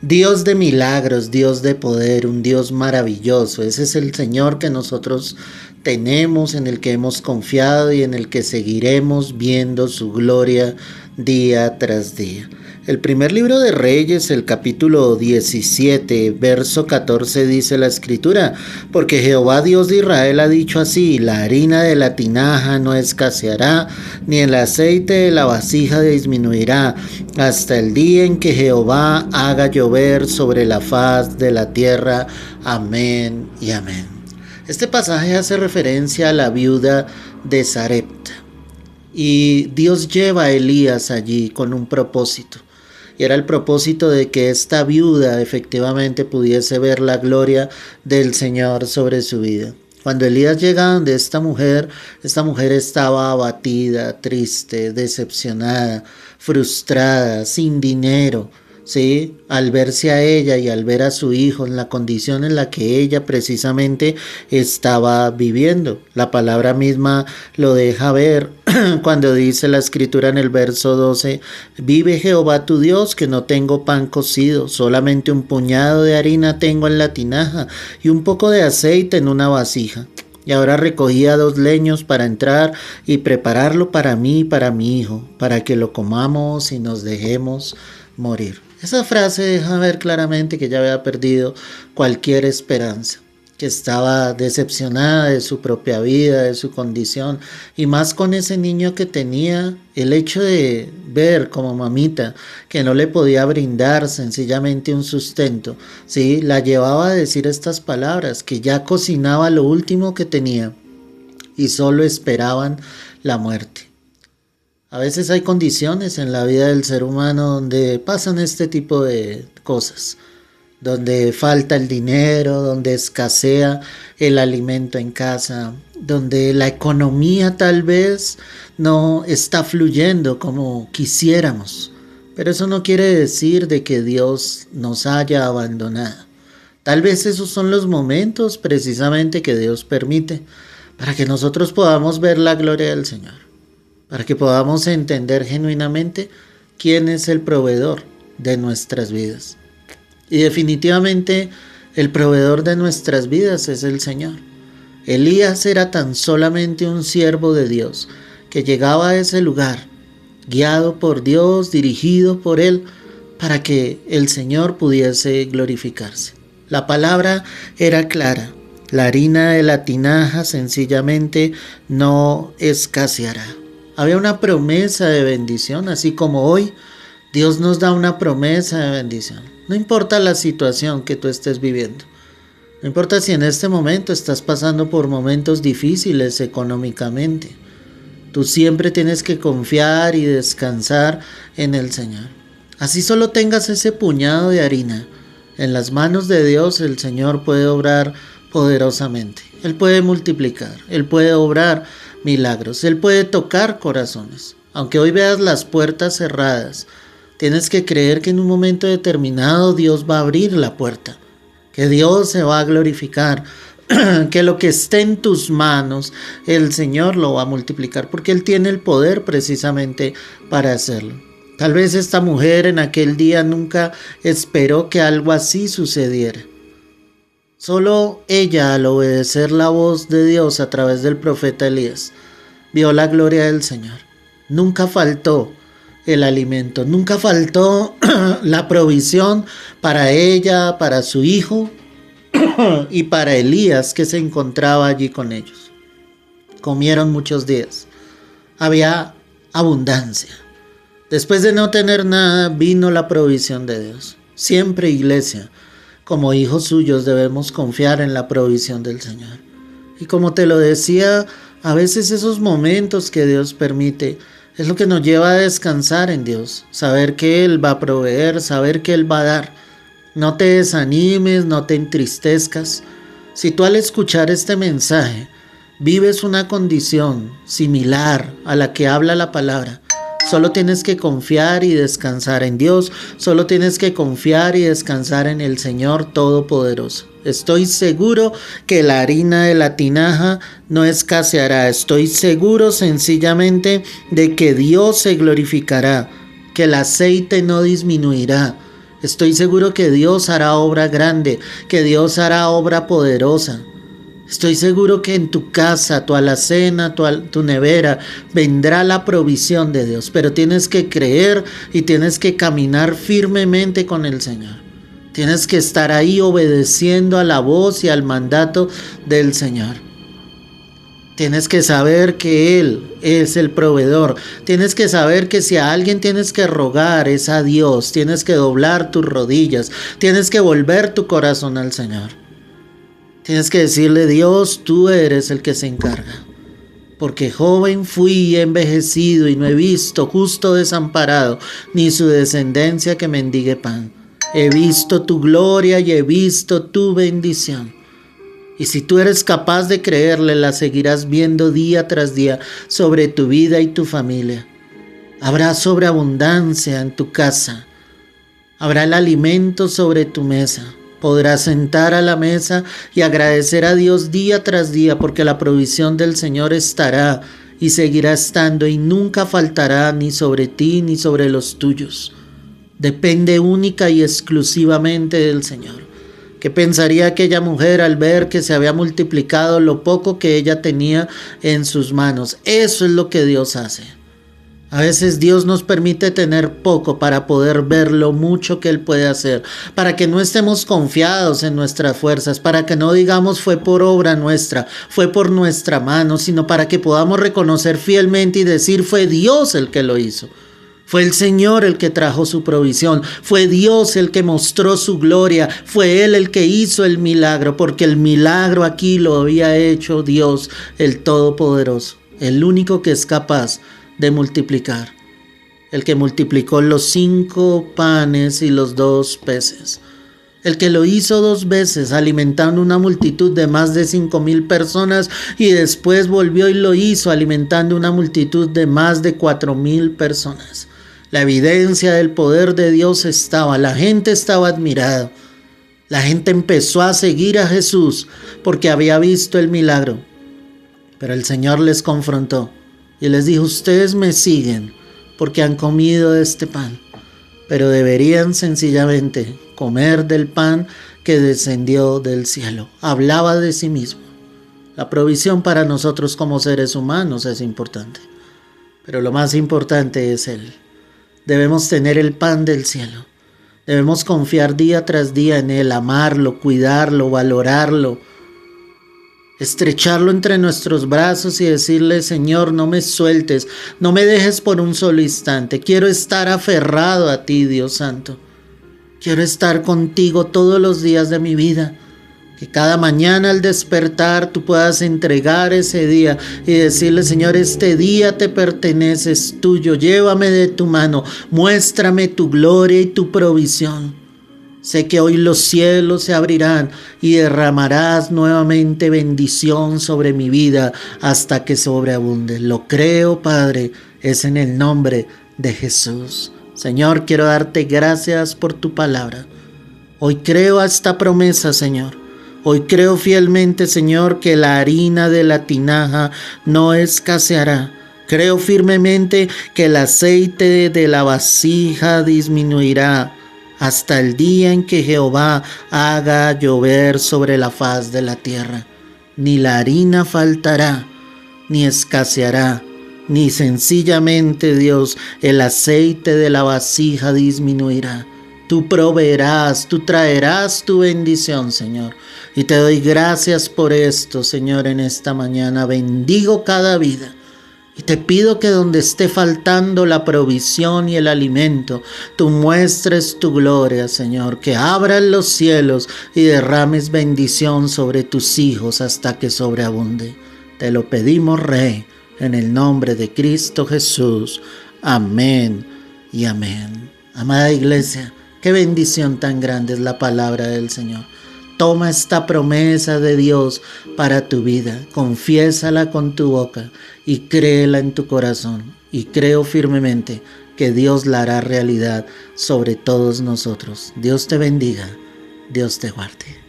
Dios de milagros, Dios de poder, un Dios maravilloso. Ese es el Señor que nosotros tenemos, en el que hemos confiado y en el que seguiremos viendo su gloria día tras día. El primer libro de Reyes, el capítulo 17, verso 14, dice la escritura: porque Jehová Dios de Israel ha dicho así: la harina de la tinaja no escaseará, ni el aceite de la vasija disminuirá, hasta el día en que Jehová haga llover sobre la faz de la tierra. Amén y amén. Este pasaje hace referencia a la viuda de Sarepta. Y Dios lleva a Elías allí con un propósito. Y era el propósito de que esta viuda efectivamente pudiese ver la gloria del Señor sobre su vida. Cuando Elías llega donde esta mujer estaba abatida, triste, decepcionada, frustrada, sin dinero, ¿sí? Al verse a ella y al ver a su hijo en la condición en la que ella precisamente estaba viviendo. La palabra misma lo deja ver cuando dice la escritura en el verso 12: vive Jehová tu Dios que no tengo pan cocido, solamente un puñado de harina tengo en la tinaja y un poco de aceite en una vasija. Y ahora recogía 2 leños para entrar y prepararlo para mí y para mi hijo, para que lo comamos y nos dejemos morir. Esa frase deja ver claramente que ella había perdido cualquier esperanza, que estaba decepcionada de su propia vida, de su condición, y más con ese niño que tenía. El hecho de ver como mamita que no le podía brindar sencillamente un sustento, ¿sí? La llevaba a decir estas palabras, que ya cocinaba lo último que tenía y solo esperaban la muerte. A veces hay condiciones en la vida del ser humano donde pasan este tipo de cosas, donde falta el dinero, donde escasea el alimento en casa, donde la economía tal vez no está fluyendo como quisiéramos. Pero eso no quiere decir de que Dios nos haya abandonado. Tal vez esos son los momentos precisamente que Dios permite para que nosotros podamos ver la gloria del Señor, para que podamos entender genuinamente quién es el proveedor de nuestras vidas. Y definitivamente el proveedor de nuestras vidas es el Señor. Elías era tan solamente un siervo de Dios que llegaba a ese lugar, guiado por Dios, dirigido por Él, para que el Señor pudiese glorificarse. La palabra era clara: la harina de la tinaja sencillamente no escaseará. Había una promesa de bendición, así como hoy Dios nos da una promesa de bendición. No importa la situación que tú estés viviendo. No importa si en este momento estás pasando por momentos difíciles económicamente. Tú siempre tienes que confiar y descansar en el Señor. Así solo tengas ese puñado de harina. En las manos de Dios el Señor puede obrar poderosamente. Él puede multiplicar. Él puede obrar milagros. Él puede tocar corazones. Aunque hoy veas las puertas cerradas, tienes que creer que en un momento determinado Dios va a abrir la puerta, que Dios se va a glorificar, que lo que esté en tus manos, el Señor lo va a multiplicar, porque Él tiene el poder precisamente para hacerlo. Tal vez esta mujer en aquel día nunca esperó que algo así sucediera. Solo ella, al obedecer la voz de Dios a través del profeta Elías, vio la gloria del Señor. Nunca faltó el alimento, nunca faltó la provisión para ella, para su hijo y para Elías, que se encontraba allí con ellos. Comieron muchos días, había abundancia. Después de no tener nada, vino la provisión de Dios. Siempre, iglesia, como hijos suyos debemos confiar en la provisión del Señor. Y como te lo decía, a veces esos momentos que Dios permite es lo que nos lleva a descansar en Dios, saber que Él va a proveer, saber que Él va a dar. No te desanimes, no te entristezcas. Si tú al escuchar este mensaje vives una condición similar a la que habla la palabra, solo tienes que confiar y descansar en Dios, solo tienes que confiar y descansar en el Señor Todopoderoso. Estoy seguro que la harina de la tinaja no escaseará. Estoy seguro sencillamente de que Dios se glorificará, que el aceite no disminuirá, Estoy seguro que Dios hará obra grande, que Dios hará obra poderosa. Estoy seguro que en tu casa, tu alacena, tu nevera, vendrá la provisión de Dios. Pero tienes que creer y tienes que caminar firmemente con el Señor. Tienes que estar ahí obedeciendo a la voz y al mandato del Señor. Tienes que saber que Él es el proveedor. Tienes que saber que si a alguien tienes que rogar es a Dios. Tienes que doblar tus rodillas. Tienes que volver tu corazón al Señor. Tienes que decirle: Dios, tú eres el que se encarga. Porque joven fui y he envejecido y no he visto justo desamparado, ni su descendencia que mendigue pan. He visto tu gloria y he visto tu bendición. Y si tú eres capaz de creerle, la seguirás viendo día tras día sobre tu vida y tu familia. Habrá sobreabundancia en tu casa. Habrá el alimento sobre tu mesa. Podrás sentar a la mesa y agradecer a Dios día tras día, porque la provisión del Señor estará y seguirá estando y nunca faltará ni sobre ti ni sobre los tuyos. Depende única y exclusivamente del Señor. ¿Qué pensaría aquella mujer al ver que se había multiplicado lo poco que ella tenía en sus manos? Eso es lo que Dios hace. A veces Dios nos permite tener poco para poder ver lo mucho que Él puede hacer, para que no estemos confiados en nuestras fuerzas, para que no digamos fue por obra nuestra, fue por nuestra mano, sino para que podamos reconocer fielmente y decir fue Dios el que lo hizo. Fue el Señor el que trajo su provisión, fue Dios el que mostró su gloria, fue Él el que hizo el milagro, porque el milagro aquí lo había hecho Dios, el Todopoderoso, el único que es capaz de multiplicar, el que multiplicó los 5 panes y los 2 peces, el que lo hizo 2 veces alimentando una multitud de más de 5,000 personas y después volvió y lo hizo alimentando una multitud de más de 4,000 personas. La evidencia del poder de Dios estaba, la gente estaba admirada, la gente empezó a seguir a Jesús porque había visto el milagro, pero el Señor les confrontó y les dijo: ustedes me siguen porque han comido de este pan, pero deberían sencillamente comer del pan que descendió del cielo. Hablaba de sí mismo. La provisión para nosotros como seres humanos es importante, pero lo más importante es Él. Debemos tener el pan del cielo. Debemos confiar día tras día en Él, amarlo, cuidarlo, valorarlo, estrecharlo entre nuestros brazos y decirle: Señor, no me sueltes, no me dejes por un solo instante. Quiero estar aferrado a ti, Dios Santo. Quiero estar contigo todos los días de mi vida. Que cada mañana al despertar tú puedas entregar ese día y decirle: Señor, este día te pertenece, es tuyo, llévame de tu mano, muéstrame tu gloria y tu provisión. Sé que hoy los cielos se abrirán y derramarás nuevamente bendición sobre mi vida hasta que sobreabunde. Lo creo, Padre, es en el nombre de Jesús. Señor, quiero darte gracias por tu palabra. Hoy creo a esta promesa, Señor. Hoy creo fielmente, Señor, que la harina de la tinaja no escaseará. Creo firmemente que el aceite de la vasija disminuirá hasta el día en que Jehová haga llover sobre la faz de la tierra. Ni la harina faltará, ni escaseará, ni sencillamente, Dios, el aceite de la vasija disminuirá. Tú proveerás, tú traerás tu bendición, Señor. Y te doy gracias por esto, Señor, en esta mañana. Bendigo cada vida. Y te pido que donde esté faltando la provisión y el alimento, tú muestres tu gloria, Señor, que abras los cielos y derrames bendición sobre tus hijos hasta que sobreabunde. Te lo pedimos, Rey, en el nombre de Cristo Jesús. Amén y amén. Amada iglesia, qué bendición tan grande es la palabra del Señor. Toma esta promesa de Dios para tu vida, confiésala con tu boca y créela en tu corazón. Y creo firmemente que Dios la hará realidad sobre todos nosotros. Dios te bendiga, Dios te guarde.